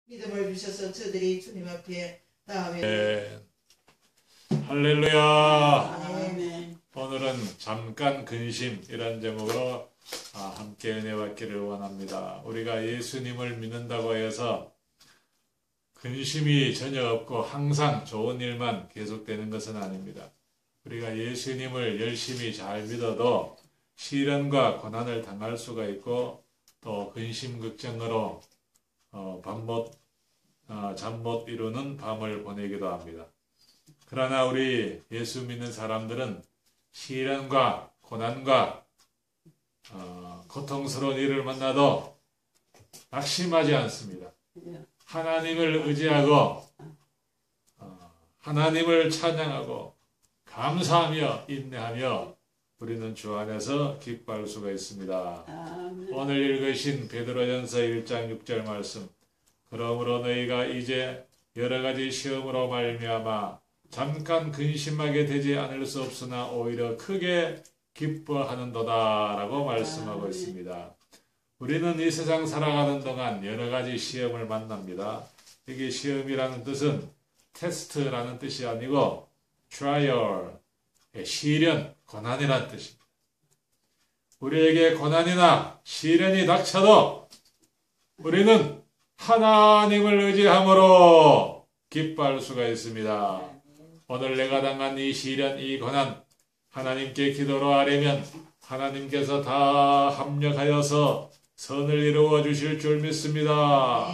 믿음을 주셔서 저들이 주님 앞에 나아가며 할렐루야. 아멘. 오늘은 잠깐 근심이라는 제목으로 함께 은혜 받기를 원합니다. 우리가 예수님을 믿는다고 해서 근심이 전혀 없고 항상 좋은 일만 계속되는 것은 아닙니다. 우리가 예수님을 열심히 잘 믿어도 시련과 고난을 당할 수가 있고 또 근심 걱정으로 잠 못 이루는 밤을 보내기도 합니다. 그러나 우리 예수 믿는 사람들은 시련과 고난과 고통스러운 일을 만나도 낙심하지 않습니다. 하나님을 의지하고 하나님을 찬양하고 감사하며 인내하며 우리는 주 안에서 기뻐할 수가 있습니다. 오늘 읽으신 베드로전서 1장 6절 말씀, 그러므로 너희가 이제 여러 가지 시험으로 말미암아 잠깐 근심하게 되지 않을 수 없으나 오히려 크게 기뻐하는도다 라고 말씀하고 있습니다. 우리는 이 세상 살아가는 동안 여러 가지 시험을 만납니다. 이게 시험이라는 뜻은 테스트라는 뜻이 아니고 trial, 시련, 고난이라는 뜻입니다. 우리에게 고난이나 시련이 닥쳐도 우리는 하나님을 의지함으로 기뻐할 수가 있습니다. 오늘 내가 당한 이 시련, 이 고난 하나님께 기도로 하려면 하나님께서 다 합력하여서 선을 이루어 주실 줄 믿습니다.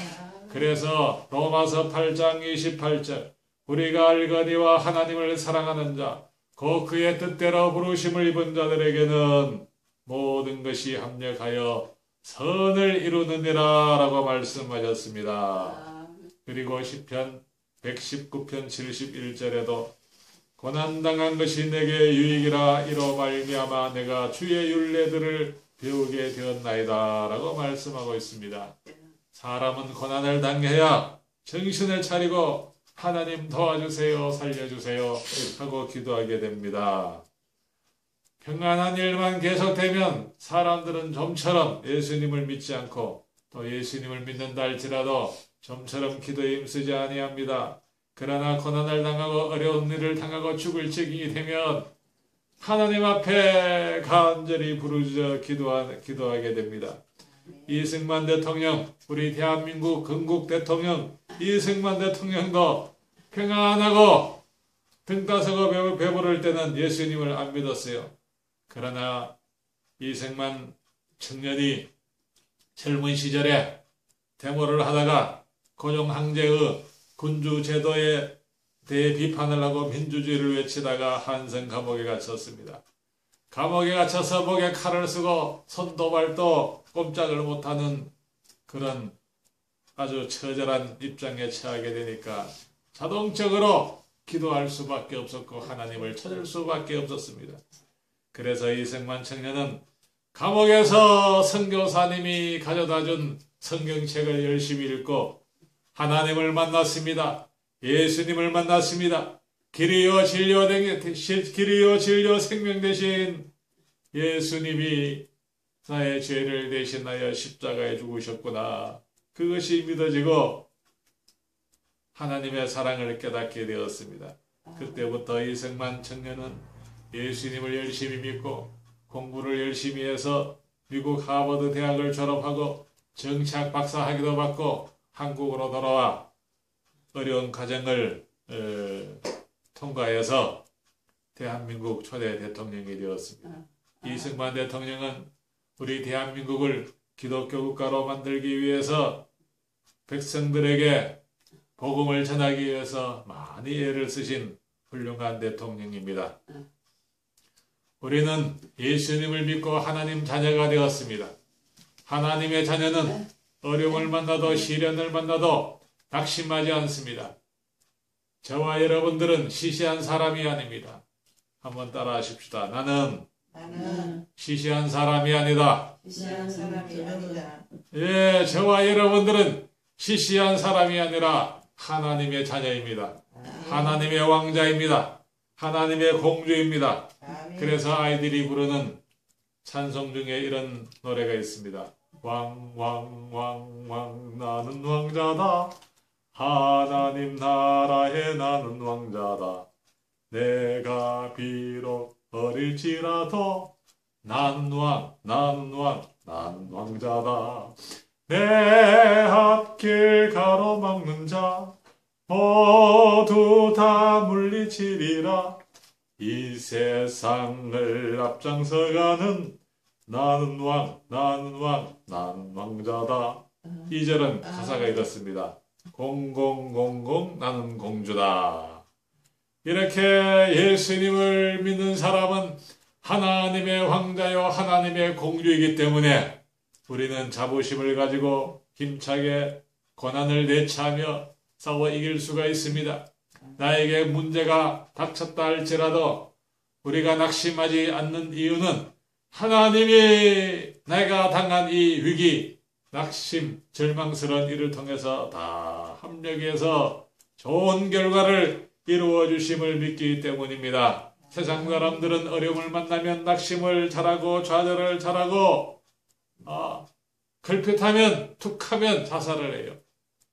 그래서 로마서 8장 28절, 우리가 알거니와 하나님을 사랑하는 자 곧 그의 뜻대로 부르심을 입은 자들에게는 모든 것이 합력하여 선을 이루느니라 라고 말씀하셨습니다. 그리고 시편 119편 71절에도 고난당한 것이 내게 유익이라 이로 말미암아 내가 주의 율례들을 배우게 되었나이다 라고 말씀하고 있습니다. 사람은 고난을 당해야 정신을 차리고 하나님 도와주세요, 살려주세요 하고 기도하게 됩니다. 평안한 일만 계속되면 사람들은 좀처럼 예수님을 믿지 않고 또 예수님을 믿는다 할지라도 좀처럼 기도에 힘쓰지 아니합니다. 그러나 고난을 당하고 어려운 일을 당하고 죽을 지경이 되면 하나님 앞에 간절히 부르짖어 기도하게 됩니다. 이승만 대통령, 우리 대한민국 건국 대통령 이승만 대통령도 평안하고 등 따서고 배부를 때는 예수님을 안 믿었어요. 그러나 이승만 청년이 젊은 시절에 데모를 하다가 고종항제의 군주제도에 대해 비판을 하고 민주주의를 외치다가 한성 감옥에 갇혔습니다. 감옥에 갇혀서 목에 칼을 쓰고 손도 발도 꼼짝을 못하는 그런 아주 처절한 입장에 처하게 되니까 자동적으로 기도할 수밖에 없었고 하나님을 찾을 수밖에 없었습니다. 그래서 이승만 청년은 감옥에서 선교사님이 가져다준 성경책을 열심히 읽고 하나님을 만났습니다. 예수님을 만났습니다. 길이요 진리요 생명 되신 예수님이 나의 죄를 대신하여 십자가에 죽으셨구나. 그것이 믿어지고 하나님의 사랑을 깨닫게 되었습니다. 그때부터 이승만 청년은 예수님을 열심히 믿고 공부를 열심히 해서 미국 하버드 대학을 졸업하고 정치학 박사 학위도 받고 한국으로 돌아와 어려운 과정을 통과해서 대한민국 초대 대통령이 되었습니다. 이승만 대통령은 우리 대한민국을 기독교 국가로 만들기 위해서 백성들에게 복음을 전하기 위해서 많이 애를 쓰신 훌륭한 대통령입니다. 우리는 예수님을 믿고 하나님 자녀가 되었습니다. 하나님의 자녀는 어려움을 만나도 시련을 만나도 낙심하지 않습니다. 저와 여러분들은 시시한 사람이 아닙니다. 한번 따라 하십시다. 나는 시시한 사람이 아니다. 예, 저와 여러분들은 시시한 사람이 아니라 하나님의 자녀입니다. 하나님의 왕자입니다. 하나님의 공주입니다. 그래서 아이들이 부르는 찬송 중에 이런 노래가 있습니다. 왕 나는 왕자다. 하나님 나라에 나는 왕자다. 내가 비록 어릴지라도 나는 왕자다. 내 앞길 가로막는 자 모두 다 물리치리라. 이 세상을 앞장서가는 나는 왕자다. 2절은 가사가 이렇습니다. 0000 나는 공주다. 이렇게 예수님을 믿는 사람은 하나님의 왕자요 하나님의 공주이기 때문에 우리는 자부심을 가지고 힘차게 고난을 내차하며 싸워 이길 수가 있습니다. 나에게 문제가 닥쳤다 할지라도 우리가 낙심하지 않는 이유는 하나님이 내가 당한 이 위기, 낙심, 절망스러운 일을 통해서 다 합력해서 좋은 결과를 이루어 주심을 믿기 때문입니다. 세상 사람들은 어려움을 만나면 낙심을 잘하고 좌절을 잘하고 걸핏하면 툭하면 자살을 해요.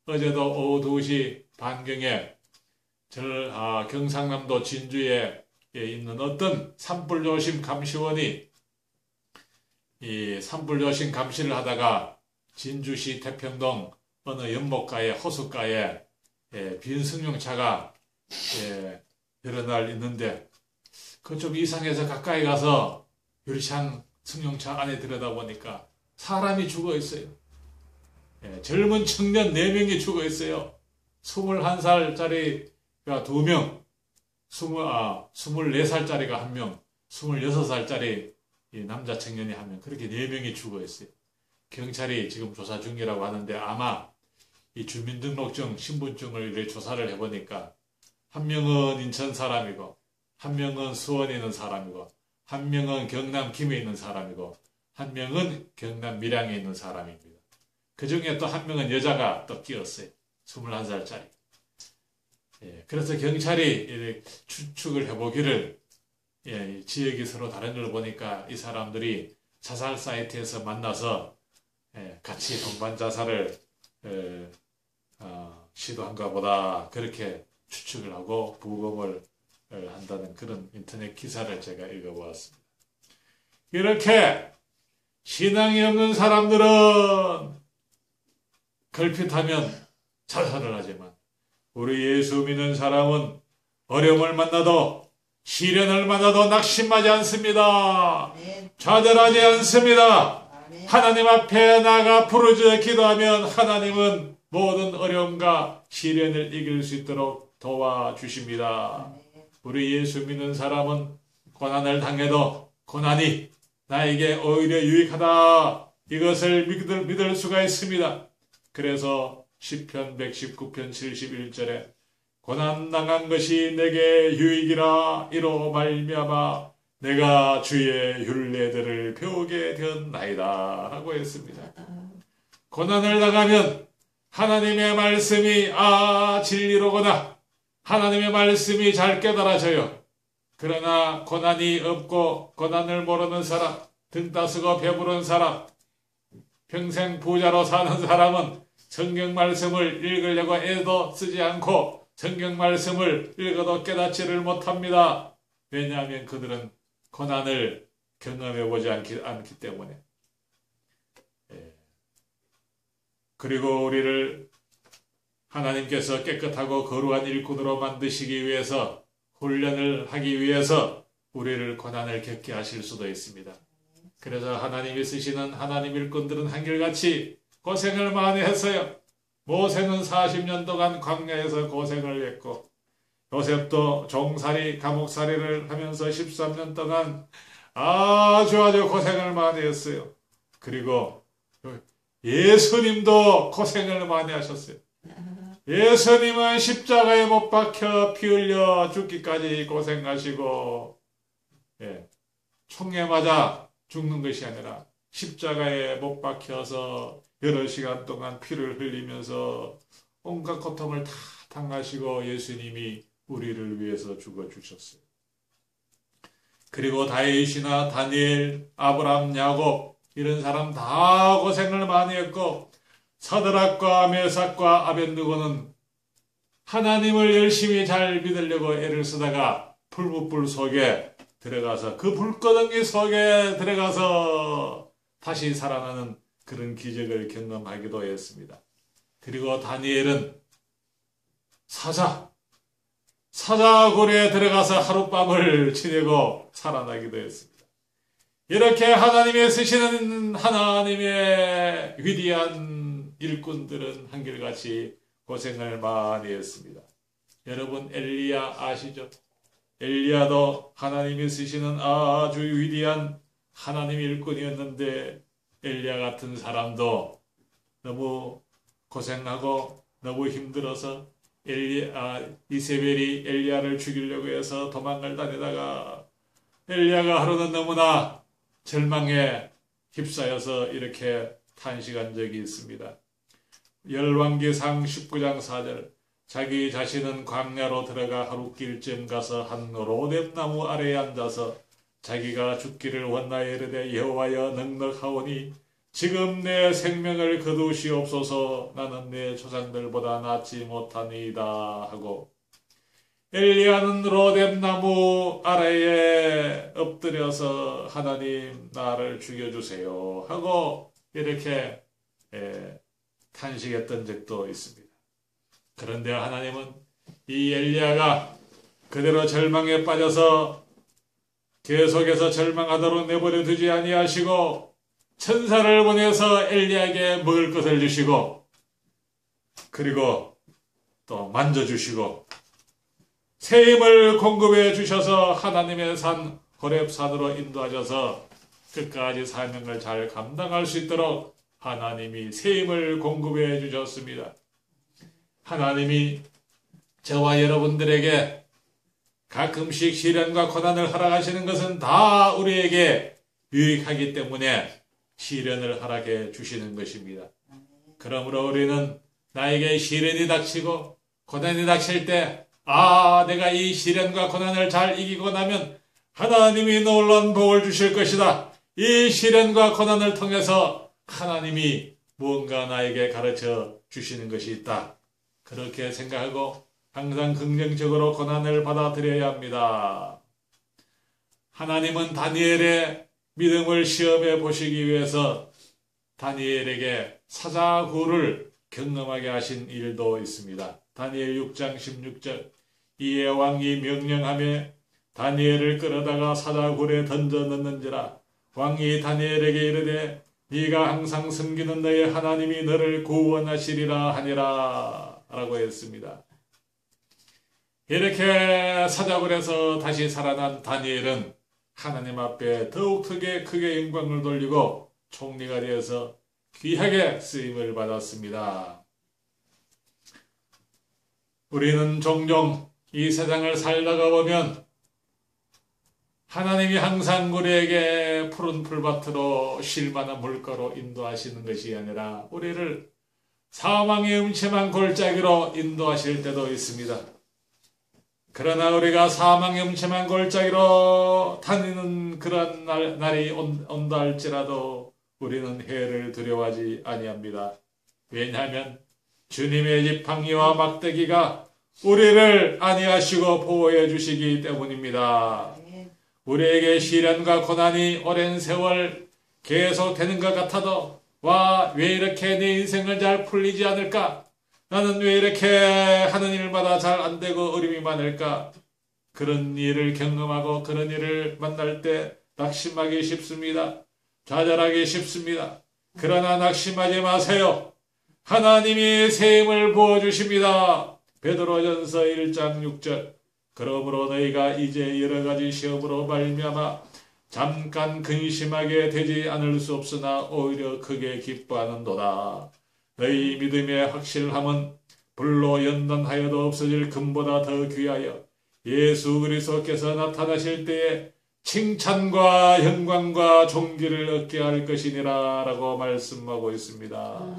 어제도 오후 2시 반경에 경상남도 진주에 있는 어떤 산불조심 감시원이 이 산불조심 감시를 하다가 진주시 태평동 어느 연못가에 호숫가에 빈 승용차가 여러 날 있는데 그 좀 이상해서 가까이 가서 유리창 승용차 안에 들여다보니까 사람이 죽어 있어요. 젊은 청년 4명이 죽어 있어요. 21살짜리가 2명, 24살짜리가 1명, 26살짜리 남자 청년이 1명, 그렇게 4명이 죽어 있어요. 경찰이 지금 조사 중이라고 하는데 아마 이 주민등록증, 신분증을 조사를 해보니까 한 명은 인천 사람이고, 한 명은 수원에 있는 사람이고, 한 명은 경남 김해 있는 사람이고, 한 명은 경남 밀양에 있는 사람입니다. 그 중에 또 한 명은 여자가 또 끼었어요. 21살짜리. 그래서 경찰이 추측을 해보기를 지역이 서로 다른 걸 보니까 이 사람들이 자살 사이트에서 만나서 같이 동반 자살을 시도한가 보다 그렇게 추측을 하고 부검을 한다는 그런 인터넷 기사를 제가 읽어보았습니다. 이렇게 신앙이 없는 사람들은 걸핏하면 자살을 하지만 우리 예수 믿는 사람은 어려움을 만나도 시련을 만나도 낙심하지 않습니다. 좌절하지 않습니다. 하나님 앞에 나가 부르짖어 기도하면 하나님은 모든 어려움과 시련을 이길 수 있도록 도와주십니다. 우리 예수 믿는 사람은 고난을 당해도 고난이 나에게 오히려 유익하다 이것을 믿을 수가 있습니다. 그래서 시편 119편 71절에 고난 당한 것이 내게 유익이라 이로 말미암아 내가 주의 율례들을 배우게 되었나이다 라고 했습니다. 고난을 당하면 하나님의 말씀이 진리로구나 하나님의 말씀이 잘 깨달아져요. 그러나 고난이 없고 고난을 모르는 사람, 등 따스고 배부른 사람, 평생 부자로 사는 사람은 성경 말씀을 읽으려고 애도 쓰지 않고 성경 말씀을 읽어도 깨닫지를 못합니다. 왜냐하면 그들은 고난을 경험해 보지 않기 때문에. 그리고 우리를 하나님께서 깨끗하고 거룩한 일꾼으로 만드시기 위해서 훈련을 하기 위해서 우리를 고난을 겪게 하실 수도 있습니다. 그래서 하나님이 쓰시는 하나님 일꾼들은 한결같이 고생을 많이 했어요. 모세는 40년 동안 광야에서 고생을 했고 요셉도 종살이 감옥살이를 하면서 13년 동안 아주 고생을 많이 했어요. 그리고 예수님도 고생을 많이 하셨어요. 예수님은 십자가에 못 박혀 피 흘려 죽기까지 고생하시고 총에 맞아 죽는 것이 아니라 십자가에 못 박혀서 여러 시간 동안 피를 흘리면서 온갖 고통을 다 당하시고 예수님이 우리를 위해서 죽어주셨어요. 그리고 다윗이나 다니엘, 아브라함, 야곱 이런 사람 다 고생을 많이 했고 사드락과 메삭과 아벳느고는 하나님을 열심히 잘 믿으려고 애를 쓰다가 풀무불 속에 들어가서 그 불거덩이 속에 들어가서 다시 살아나는 그런 기적을 경험하기도 했습니다. 그리고 다니엘은 사자굴에 들어가서 하룻밤을 지내고 살아나기도 했습니다. 이렇게 하나님의 쓰시는 하나님의 위대한 일꾼들은 한결같이 고생을 많이 했습니다. 여러분 엘리야 아시죠? 엘리야도 하나님이 쓰시는 아주 위대한 하나님 일꾼이었는데 엘리야 같은 사람도 너무 고생하고 너무 힘들어서 이세벨이 엘리야를 죽이려고 해서 도망을 다니다가 엘리야가 하루는 너무나 절망에 휩싸여서 이렇게 탄식한 적이 있습니다. 열왕기상 19장 4절 자기 자신은 광야로 들어가 하룻길쯤 가서 한 로뎀나무 아래에 앉아서 자기가 죽기를 원하여 이르되 여호와여 넉넉하오니 지금 내 생명을 거두시옵소서 나는 내 조상들보다 낫지 못하니이다 하고 엘리야는 로뎀나무 아래에 엎드려서 하나님 나를 죽여주세요 하고 이렇게 탄식했던 적도 있습니다. 그런데 하나님은 이 엘리야가 그대로 절망에 빠져서 계속해서 절망하도록 내버려 두지 아니하시고 천사를 보내서 엘리야에게 먹을 것을 주시고 그리고 또 만져주시고 새 힘을 공급해 주셔서 하나님의 산 호렙산으로 인도하셔서 끝까지 사명을 잘 감당할 수 있도록 하나님이 새 힘을 공급해 주셨습니다. 하나님이 저와 여러분들에게 가끔씩 시련과 고난을 허락하시는 것은 다 우리에게 유익하기 때문에 시련을 허락해 주시는 것입니다. 그러므로 우리는 나에게 시련이 닥치고 고난이 닥칠 때 내가 이 시련과 고난을 잘 이기고 나면 하나님이 놀라운 복을 주실 것이다. 이 시련과 고난을 통해서 하나님이 무언가 나에게 가르쳐 주시는 것이 있다. 그렇게 생각하고 항상 긍정적으로 고난을 받아들여야 합니다. 하나님은 다니엘의 믿음을 시험해 보시기 위해서 다니엘에게 사자굴을 경험하게 하신 일도 있습니다. 다니엘 6장 16절 이에 왕이 명령하며 다니엘을 끌어다가 사자굴에 던져 넣는지라 왕이 다니엘에게 이르되 네가 항상 섬기는 너의 하나님이 너를 구원하시리라 하니라 라고 했습니다. 이렇게 사자굴에서 다시 살아난 다니엘은 하나님 앞에 더욱 크게 영광을 돌리고 총리가 되어서 귀하게 쓰임을 받았습니다. 우리는 종종 이 세상을 살다가 보면 하나님이 항상 우리에게 푸른 풀밭으로 쉴 만한 물가로 인도하시는 것이 아니라 우리를 사망의 음침한 골짜기로 인도하실 때도 있습니다. 그러나 우리가 사망의 음침한 골짜기로 다니는 그런 날이 온다 할지라도 우리는 해를 두려워하지 아니합니다. 왜냐하면 주님의 지팡이와 막대기가 우리를 안위하시고 보호해 주시기 때문입니다. 우리에게 시련과 고난이 오랜 세월 계속되는 것 같아도 왜 이렇게 내 인생을 잘 풀리지 않을까? 나는 왜 이렇게 하는 일마다 잘 안 되고 어려움이 많을까? 그런 일을 경험하고 그런 일을 만날 때 낙심하기 쉽습니다. 좌절하기 쉽습니다. 그러나 낙심하지 마세요. 하나님이 새 힘을 부어주십니다. 베드로전서 1장 6절 그러므로 너희가 이제 여러 가지 시험으로 말미암아 잠깐 근심하게 되지 않을 수 없으나 오히려 크게 기뻐하는도다. 너희 믿음의 확실함은 불로 연단하여도 없어질 금보다 더 귀하여 예수 그리스도께서 나타나실 때에 칭찬과 영광과 존귀를 얻게 할 것이니라 라고 말씀하고 있습니다.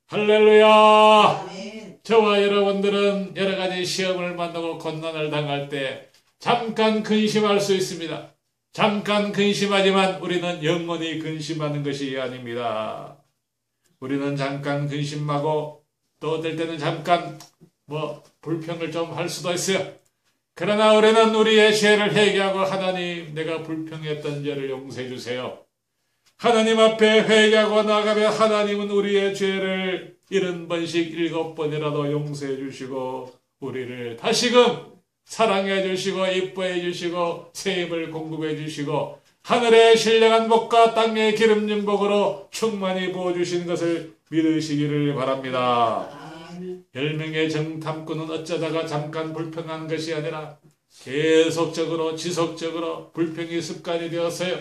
할렐루야! 아멘. 저와 여러분들은 여러 가지 시험을 만나고 고난을 당할 때 잠깐 근심할 수 있습니다. 잠깐 근심하지만 우리는 영원히 근심하는 것이 아닙니다. 우리는 잠깐 근심하고 또 어떨 때는 잠깐 불평을 좀 할 수도 있어요. 그러나 우리는 우리의 죄를 회개하고 하나님, 내가 불평했던 죄를 용서해 주세요. 하나님 앞에 회개하고 나가면 하나님은 우리의 죄를 70번씩 7번이라도 용서해 주시고 우리를 다시금 사랑해 주시고 이뻐해 주시고 새 힘을 공급해 주시고 하늘의 신령한 복과 땅의 기름진 복으로 충만히 부어주시는 것을 믿으시기를 바랍니다. 10명의 정탐꾼은 어쩌다가 잠깐 불평한 것이 아니라 계속적으로 지속적으로 불평이 습관이 되었어요.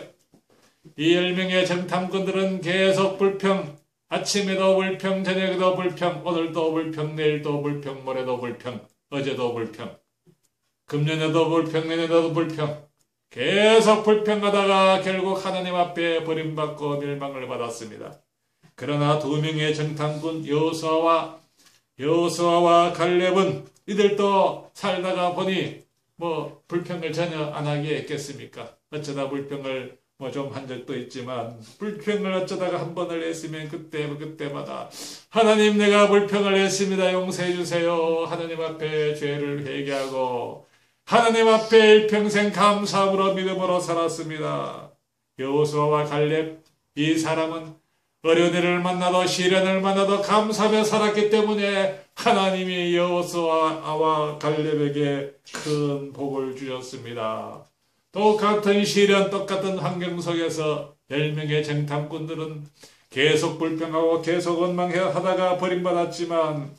이 10명의 정탐꾼들은 계속 불평, 아침에도 불평, 저녁에도 불평, 오늘도 불평, 내일도 불평, 모레도 불평, 어제도 불평, 금년에도 불평, 내년에도 불평, 계속 불평하다가 결국 하나님 앞에 버림받고 멸망을 받았습니다. 그러나 2명의 정탐꾼 여호수아와 갈렙은 이들도 살다가 보니 불평을 전혀 안 하게 했겠습니까? 어쩌다 불평을 좀 한 적도 있지만 불평을 어쩌다가 한 번을 했으면 그때마다 하나님, 내가 불평을 했습니다. 용서해 주세요. 하나님 앞에 죄를 회개하고 하나님 앞에 일평생 감사함으로 믿음으로 살았습니다. 여호수아와 갈렙, 이 사람은 어려운 일을 만나도 시련을 만나도 감사하며 살았기 때문에 하나님이 여호수아와 갈렙에게 큰 복을 주셨습니다. 똑같은 시련, 똑같은 환경 속에서 10명의 정탐꾼들은 계속 불평하고 계속 원망하다가 버림받았지만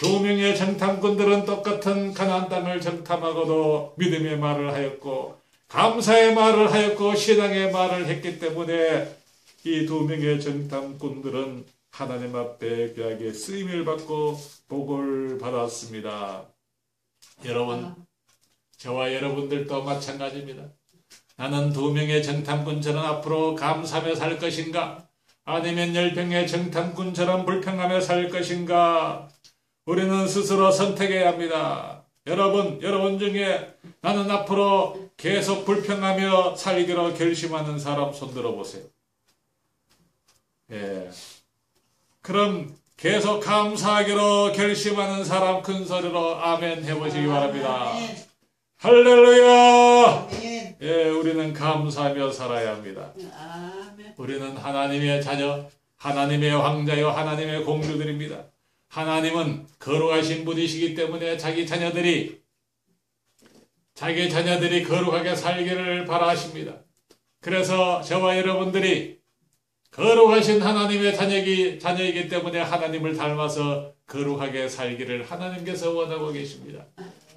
2명의 정탐꾼들은 똑같은 가나안 땅을 정탐하고도 믿음의 말을 하였고 감사의 말을 하였고 신앙의 말을 했기 때문에 이 2명의 정탐꾼들은 하나님 앞에 귀하게 쓰임을 받고 복을 받았습니다. 여러분, 저와 여러분들도 마찬가지입니다. 나는 2명의 정탐꾼처럼 앞으로 감사하며 살 것인가? 아니면 10명의 정탐꾼처럼 불평하며 살 것인가? 우리는 스스로 선택해야 합니다. 여러분 중에 나는 앞으로 계속 불평하며 살기로 결심하는 사람 손 들어보세요. 그럼 계속 감사하기로 결심하는 사람 큰 소리로 아멘 해보시기 바랍니다. 할렐루야! 우리는 감사하며 살아야 합니다. 우리는 하나님의 자녀, 하나님의 황자요, 하나님의 공주들입니다. 하나님은 거룩하신 분이시기 때문에 자기 자녀들이 거룩하게 살기를 바라십니다. 그래서 저와 여러분들이 거룩하신 하나님의 자녀이기 때문에 하나님을 닮아서 거룩하게 살기를 하나님께서 원하고 계십니다.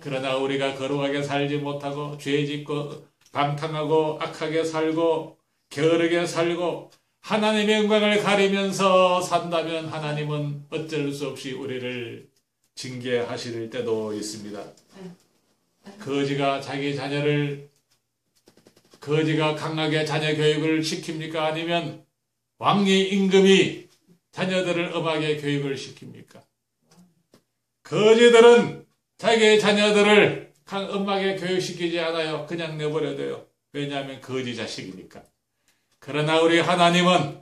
그러나 우리가 거룩하게 살지 못하고 죄짓고 방탕하고 악하게 살고 게으르게 살고 하나님의 영광을 가리면서 산다면 하나님은 어쩔 수 없이 우리를 징계하실 때도 있습니다. 거지가 강하게 자녀 교육을 시킵니까? 아니면 왕이 임금이 자녀들을 엄하게 교육을 시킵니까? 거지들은 자기 자녀들을 엄하게 교육시키지 않아요. 그냥 내버려둬요. 왜냐하면 거지 자식이니까. 그러나 우리 하나님은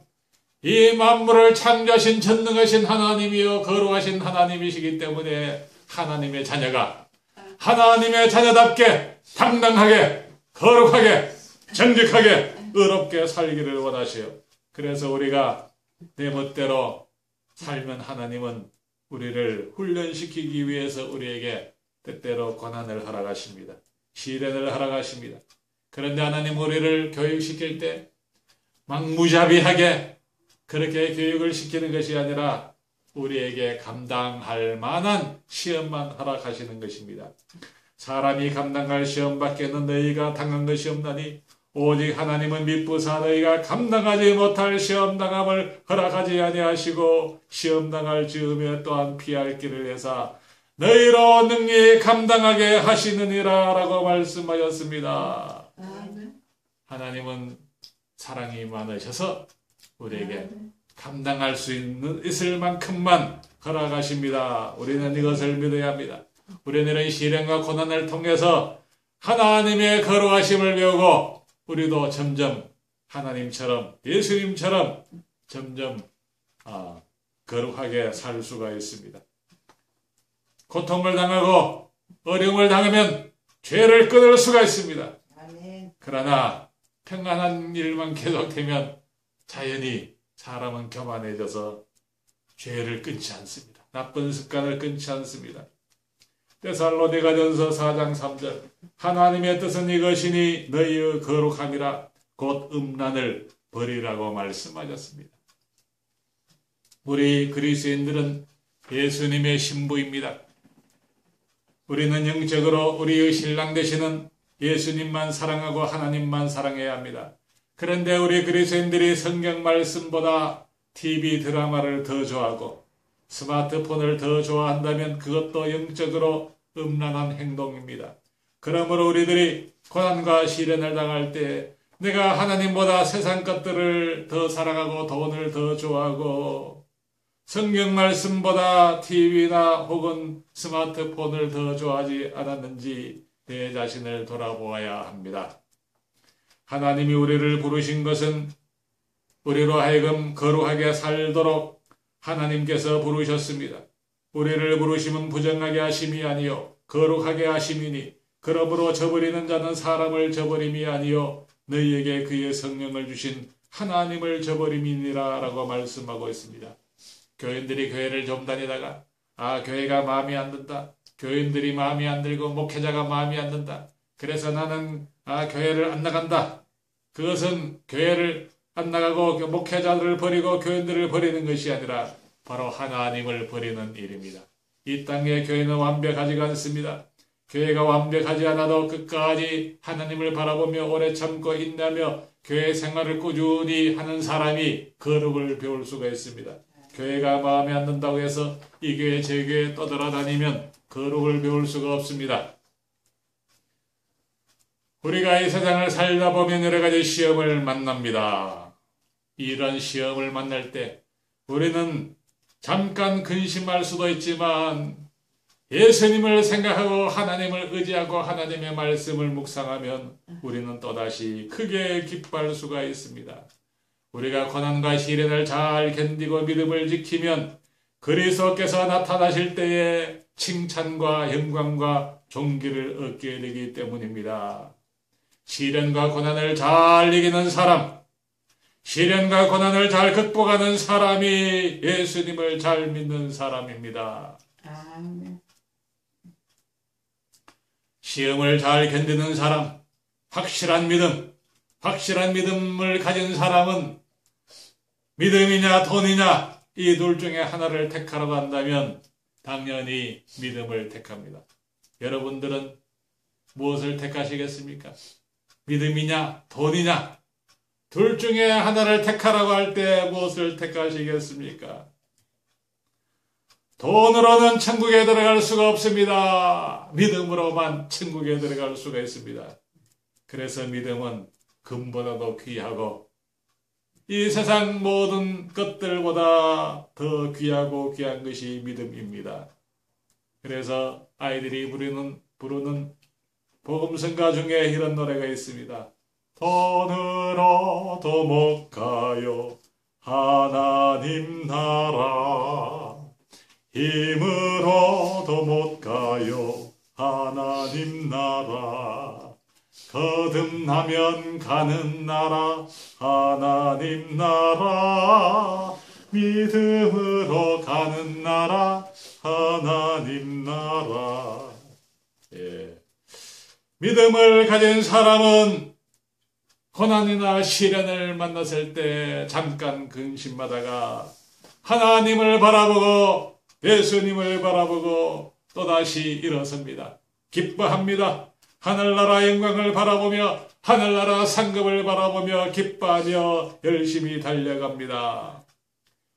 이 만물을 창조하신 전능하신 하나님이요 거룩하신 하나님이시기 때문에 하나님의 자녀가 하나님의 자녀답게 당당하게 거룩하게 정직하게 의롭게 살기를 원하시오. 그래서 우리가 내 멋대로 살면 하나님은 우리를 훈련시키기 위해서 우리에게 때때로 고난을 허락하십니다. 시련을 허락하십니다. 그런데 하나님 우리를 교육시킬 때 막 무자비하게 그렇게 교육을 시키는 것이 아니라 우리에게 감당할 만한 시험만 허락하시는 것입니다. 사람이 감당할 시험밖에는 너희가 당한 것이 없나니 오직 하나님은 미쁘사 너희가 감당하지 못할 시험당함을 허락하지 아니하시고 시험당할 즈음에 또한 피할 길을 내사 너희로 능히 감당하게 하시느니라 라고 말씀하셨습니다. 하나님은 사랑이 많으셔서 우리에게 감당할 수 있을 만큼만 허락하십니다. 우리는 이것을 믿어야 합니다. 우리는 이런 시련과 고난을 통해서 하나님의 거룩하심을 배우고 우리도 점점 하나님처럼 예수님처럼 점점 거룩하게 살 수가 있습니다. 고통을 당하고 어려움을 당하면 죄를 끊을 수가 있습니다. 아멘. 그러나 평안한 일만 계속되면 자연히 사람은 교만해져서 죄를 끊지 않습니다. 나쁜 습관을 끊지 않습니다. 데살로니가전서 4장 3절 하나님의 뜻은 이것이니 너희의 거룩함이라 곧 음란을 버리라고 말씀하셨습니다. 우리 그리스도인들은 예수님의 신부입니다. 우리는 영적으로 우리의 신랑 되시는 예수님만 사랑하고 하나님만 사랑해야 합니다. 그런데 우리 그리스도인들이 성경 말씀보다 TV 드라마를 더 좋아하고 스마트폰을 더 좋아한다면 그것도 영적으로 음란한 행동입니다. 그러므로 우리들이 고난과 시련을 당할 때 내가 하나님보다 세상 것들을 더 사랑하고 돈을 더 좋아하고 성경 말씀보다 TV나 혹은 스마트폰을 더 좋아하지 않았는지 내 자신을 돌아보아야 합니다. 하나님이 우리를 부르신 것은 우리로 하여금 거룩하게 살도록 하나님께서 부르셨습니다. 우리를 부르심은 부정하게 하심이 아니요 거룩하게 하심이니 그러므로 저버리는 자는 사람을 저버림이 아니요 너희에게 그의 성령을 주신 하나님을 저버림이니라 라고 말씀하고 있습니다. 교인들이 교회를 좀 다니다가 교회가 마음에 안 든다. 교인들이 마음에 안 들고 목회자가 마음에 안 든다. 그래서 나는 교회를 안 나간다. 그것은 교회를 안 나가고 목회자들을 버리고 교인들을 버리는 것이 아니라 바로 하나님을 버리는 일입니다. 이 땅의 교회는 완벽하지가 않습니다. 교회가 완벽하지 않아도 끝까지 하나님을 바라보며 오래 참고 인내하며 교회 생활을 꾸준히 하는 사람이 거룩을 배울 수가 있습니다. 교회가 마음에 안 든다고 해서 이 교회 저 교회 떠돌아다니면 거룩을 배울 수가 없습니다. 우리가 이 세상을 살다 보면 여러 가지 시험을 만납니다. 이런 시험을 만날 때 우리는 잠깐 근심할 수도 있지만 예수님을 생각하고 하나님을 의지하고 하나님의 말씀을 묵상하면 우리는 또다시 크게 기뻐할 수가 있습니다. 우리가 고난과 시련을 잘 견디고 믿음을 지키면 그리스도께서 나타나실 때에 칭찬과 영광과 존귀를 얻게 되기 때문입니다. 시련과 고난을 잘 이기는 사람, 시련과 고난을 잘 극복하는 사람이 예수님을 잘 믿는 사람입니다. 아멘. 시험을 잘 견디는 사람, 확실한 믿음을 가진 사람은 믿음이냐 돈이냐 이 둘 중에 하나를 택하라고 한다면 당연히 믿음을 택합니다. 여러분들은 무엇을 택하시겠습니까? 믿음이냐 돈이냐 둘 중에 하나를 택하라고 할 때 무엇을 택하시겠습니까? 돈으로는 천국에 들어갈 수가 없습니다. 믿음으로만 천국에 들어갈 수가 있습니다. 그래서 믿음은 금보다도 귀하고 이 세상 모든 것들보다 더 귀하고 귀한 것이 믿음입니다. 그래서 아이들이 부르는 복음성가 중에 이런 노래가 있습니다. 돈으로도 못 가요 하나님 나라 힘으로도 못 가요 하나님 나라 거듭나면 가는 나라 하나님 나라 믿음으로 가는 나라 하나님 나라. 믿음을 가진 사람은 고난이나 시련을 만났을 때 잠깐 근심하다가 하나님을 바라보고 예수님을 바라보고 또다시 일어섭니다. 기뻐합니다. 하늘나라 영광을 바라보며 하늘나라 상급을 바라보며 기뻐하며 열심히 달려갑니다.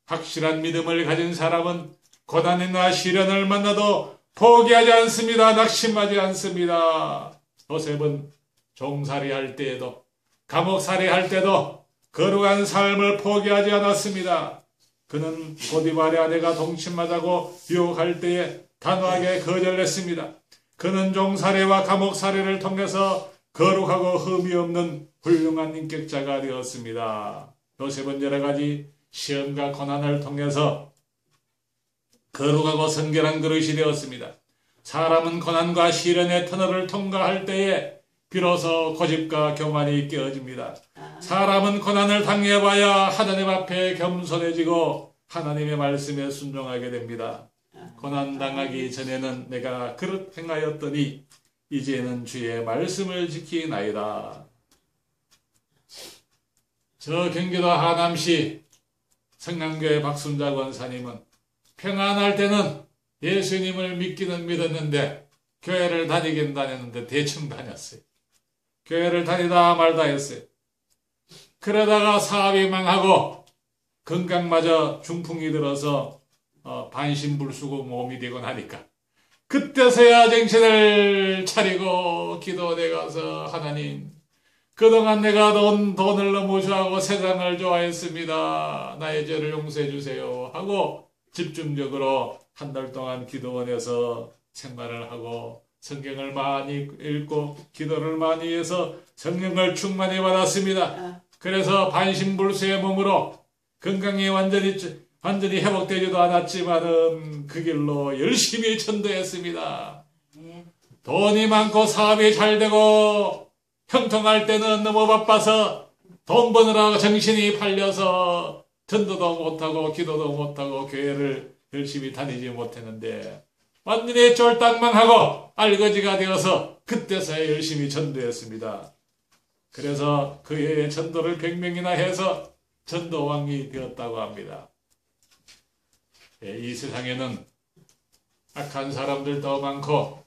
확실한 믿음을 가진 사람은 고난이나 시련을 만나도 포기하지 않습니다. 낙심하지 않습니다. 요셉은 종살이 할 때에도 감옥살이 할 때도 거룩한 삶을 포기하지 않았습니다. 그는 보디발의 아내가 동침하자고 유혹할 때에 단호하게 거절했습니다. 그는 종살이와 감옥살이를 통해서 거룩하고 흠이 없는 훌륭한 인격자가 되었습니다. 요셉은 여러 가지 시험과 고난을 통해서 거룩하고 성결한 그릇이 되었습니다. 사람은 고난과 시련의 터널을 통과할 때에 비로소 고집과 교만이 깨어집니다. 사람은 고난을 당해봐야 하나님 앞에 겸손해지고 하나님의 말씀에 순종하게 됩니다. 고난당하기 전에는 내가 그릇 행하였더니 이제는 주의 말씀을 지키나이다. 저 경기도 하남시 성남교회 박순자 권사님은 평안할 때는 예수님을 믿기는 믿었는데 교회를 다니긴 다녔는데 대충 다녔어요. 교회를 다니다 말다 했어요. 그러다가 사업이 망하고 건강마저 중풍이 들어서 반신불수고 몸이 되고 나니까 그때서야 정신을 차리고 기도에 가서 하나님, 그동안 내가 돈을 너무 좋아하고 세상을 좋아했습니다. 나의 죄를 용서해 주세요 하고 집중적으로 한 달 동안 기도원에서 생활을 하고 성경을 많이 읽고 기도를 많이 해서 성령을 충만히 받았습니다. 그래서 반신불수의 몸으로 건강이 완전히 회복되지도 않았지만은 그 길로 열심히 전도했습니다. 돈이 많고 사업이 잘 되고 형통할 때는 너무 바빠서 돈 버느라고 정신이 팔려서 전도도 못하고 기도도 못하고 교회를 열심히 다니지 못했는데 완전히 쫄딱망하고 알거지가 되어서 그때서야 열심히 전도했습니다. 그래서 그 해에 전도를 100명이나 해서 전도왕이 되었다고 합니다. 이 세상에는 악한 사람들도 많고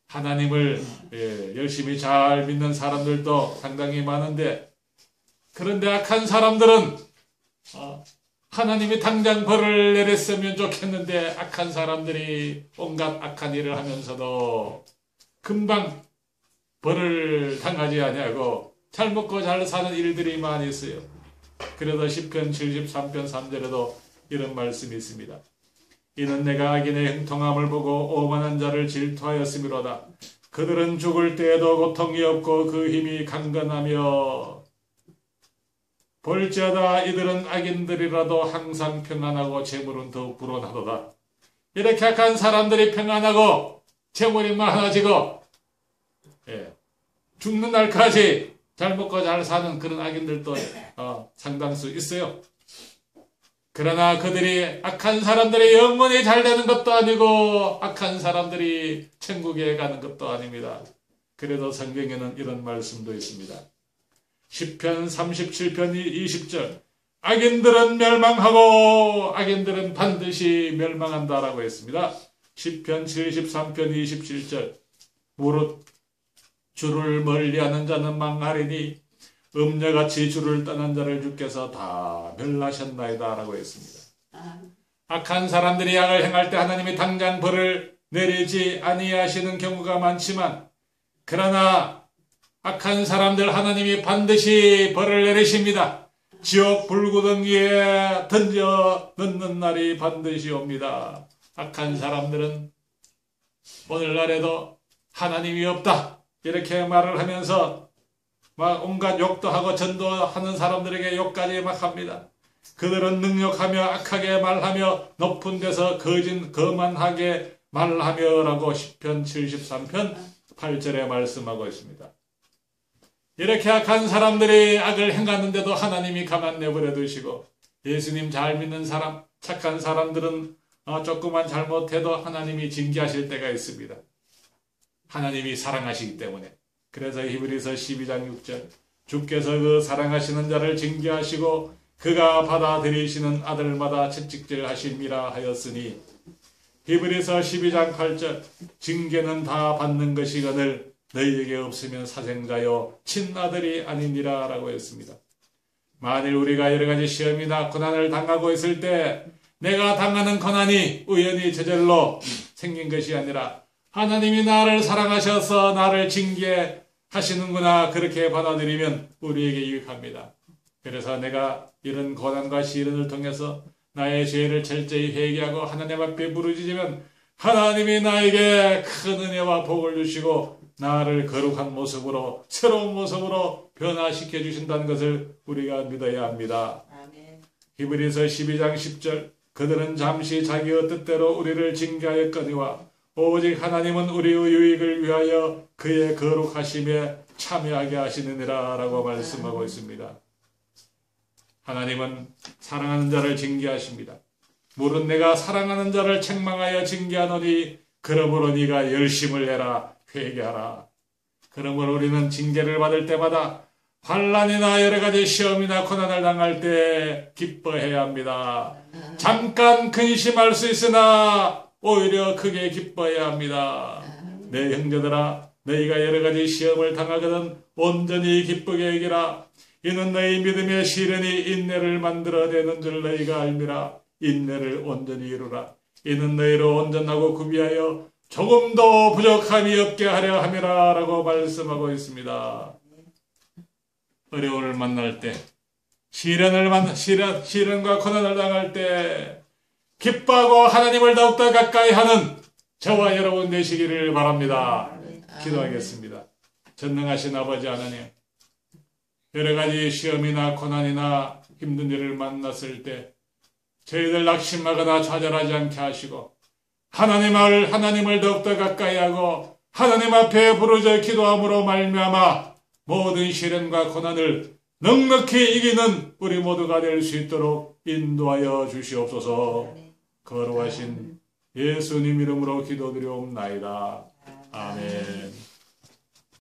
하나님을 열심히 잘 믿는 사람들도 상당히 많은데, 그런데 악한 사람들은 하나님이 당장 벌을 내렸으면 좋겠는데 악한 사람들이 온갖 악한 일을 하면서도 금방 벌을 당하지 아니하고 잘 먹고 잘 사는 일들이 많이 있어요. 그래서 시편 73편 3절에도 이런 말씀이 있습니다. 이는 내가 악인의 형통함을 보고 오만한 자를 질투하였음이로다. 그들은 죽을 때에도 고통이 없고 그 힘이 강건하며 볼지어다 이들은 악인들이라도 항상 평안하고 재물은 더욱 불어나도다. 이렇게 악한 사람들이 평안하고 재물이 많아지고 죽는 날까지 잘 먹고 잘 사는 그런 악인들도 상당수 있어요. 그러나 그들이 악한 사람들이 영원히 잘 되는 것도 아니고 악한 사람들이 천국에 가는 것도 아닙니다. 그래도 성경에는 이런 말씀도 있습니다. 시편 37편 20절 악인들은 멸망하고 악인들은 반드시 멸망한다라고 했습니다. 시편 73편 27절 무릇 주를 멀리하는 자는 망하리니 음녀같이 주를 떠난 자를 주께서 다 멸하셨나이다 라고 했습니다. 악한 사람들이 악을 행할 때 하나님이 당장 벌을 내리지 아니하시는 경우가 많지만, 그러나 악한 사람들 하나님이 반드시 벌을 내리십니다. 지옥 불구덩이에 던져 넣는 날이 반드시 옵니다. 악한 사람들은 오늘날에도 하나님이 없다 이렇게 말을 하면서 막 온갖 욕도 하고 전도하는 사람들에게 욕까지 막 합니다. 그들은 능욕하며 악하게 말하며 높은 데서 거만하게 말하며 라고 시편 73편 8절에 말씀하고 있습니다. 이렇게 악한 사람들이 악을 행하는데도 하나님이 가만 내버려 두시고, 예수님 잘 믿는 사람, 착한 사람들은 조금만 잘못해도 하나님이 징계하실 때가 있습니다. 하나님이 사랑하시기 때문에. 그래서 히브리서 12장 6절 주께서 그 사랑하시는 자를 징계하시고 그가 받아들이시는 아들마다 채찍질 하심이라 하였으니, 히브리서 12장 8절 징계는 다 받는 것이거늘 너희에게 없으면 사생자여 친아들이 아니니라 라고 했습니다. 만일 우리가 여러 가지 시험이나 고난을 당하고 있을 때 내가 당하는 고난이 우연히 저절로 생긴 것이 아니라 하나님이 나를 사랑하셔서 나를 징계하시는구나, 그렇게 받아들이면 우리에게 유익합니다. 그래서 내가 이런 고난과 시련을 통해서 나의 죄를 철저히 회개하고 하나님 앞에 부르짖으면 하나님이 나에게 큰 은혜와 복을 주시고 나를 거룩한 모습으로 새로운 모습으로 변화시켜 주신다는 것을 우리가 믿어야 합니다. 아멘. 히브리서 12장 10절 그들은 잠시 자기의 뜻대로 우리를 징계하였거니와 오직 하나님은 우리의 유익을 위하여 그의 거룩하심에 참여하게 하시느니라 라고 말씀하고 있습니다. 하나님은 사랑하는 자를 징계하십니다. 물은 내가 사랑하는 자를 책망하여 징계하노니 그러므로 네가 열심을 내라 회개하라. 그러므로 우리는 징계를 받을 때마다 환난이나 여러 가지 시험이나 고난을 당할 때 기뻐해야 합니다. 잠깐 근심할 수 있으나 오히려 크게 기뻐해야 합니다. 내 형제들아 너희가 여러 가지 시험을 당하거든 온전히 기쁘게 여기라. 이는 너희 믿음의 시련이 인내를 만들어내는 줄 너희가 알미라. 인내를 온전히 이루라. 이는 너희로 온전하고 구비하여 조금도 부족함이 없게 하려 함이라 라고 말씀하고 있습니다. 어려움을 만날 때 시련과 고난을 당할 때 기뻐하고 하나님을 더욱더 가까이 하는 저와 여러분 되시기를 바랍니다. 기도하겠습니다. 전능하신 아버지 하나님, 여러 가지 시험이나 고난이나 힘든 일을 만났을 때 저희들 낙심하거나 좌절하지 않게 하시고 하나님을 더욱더 가까이 하고 하나님 앞에 부르짖어 기도함으로 말미암아 모든 시련과 고난을 넉넉히 이기는 우리 모두가 될 수 있도록 인도하여 주시옵소서. 거룩하신 예수님 이름으로 기도드리옵나이다. 아멘.